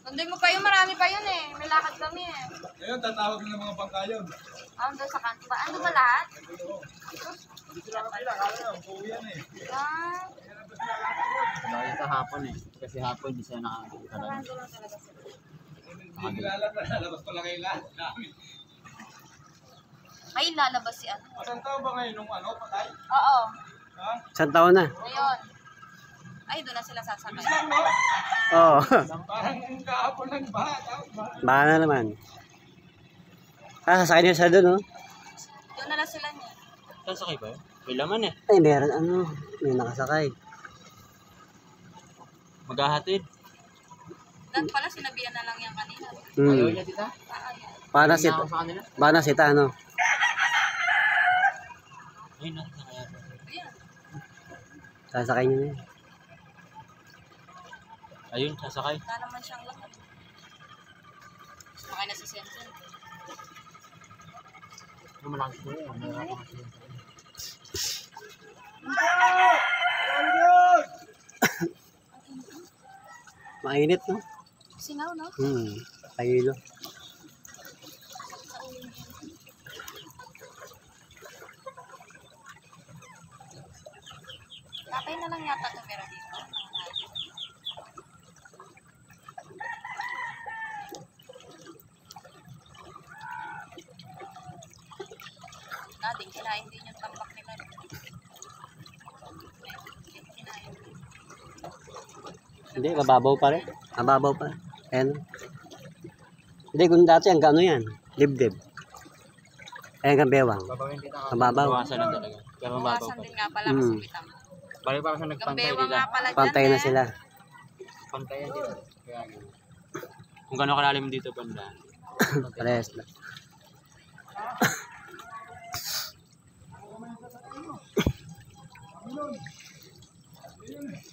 Sunday mo pa yun, marami pa yun eh. May lakad kami eh. Ngayon, tatawag ng mga bangkayon. Doon sa kanto ba? Ano ba lahat? Hindi sila kapila, kala nyo, buo yan eh. Ah, Dahil sa hapon eh. Kasi hapon hindi sila nakakita. sarado lang talaga sila. Hindi lalabas pala kayo lahat namin. Ay, lalabas si ano. Masang tao ba ngayon nung ano, patay? Oo. Ha? Isang taon na. Ngayon. Ay, doon na sila sasakay. Isang no? Oo. Parang kahapon ng baha. Baka na naman. Sasakay niya siya doon, oh. Doon na lang sila niya. Sasakay ba yun? May laman eh. Ay, meron ano. May nakasakay. Maghahatid. Dahil pala, sinabihan na lang yan kanina. Ayaw Hmm. niya tita. Paano Hindi na ako sa kanila. Paano sita, ano? Ayun na. Nakaya ba? Ayan. Sasakay niya na yun. Ayun, sasakay. Wala naman siyang lakad. Sumakay na si Sensen. Ano malakas ko yun? Mayroon ako kasi. Mainit, no? Singaw, no? Pahilo. Tatay na lang yata tumira dito. Nating kinain din yung tambak nila. Kinain. Hindi, mababaw pa rin. Mababaw pa. Ayan. Hindi, kung dati hanggang ano yan. Dibdib. Ayan hanggang bewang. Babawin tita. Mababaw. Bawasan lang talaga. Pero mababaw Bawasan pa. din nga pala kasi bitang. Balik pa sa nagpantay Gambewa nila. nga pala dyan. Pantay na eh. sila. Pantayan dito. Kaya ganun. Kung gano'ng kalalim dito banda. Parehas na. Ayun.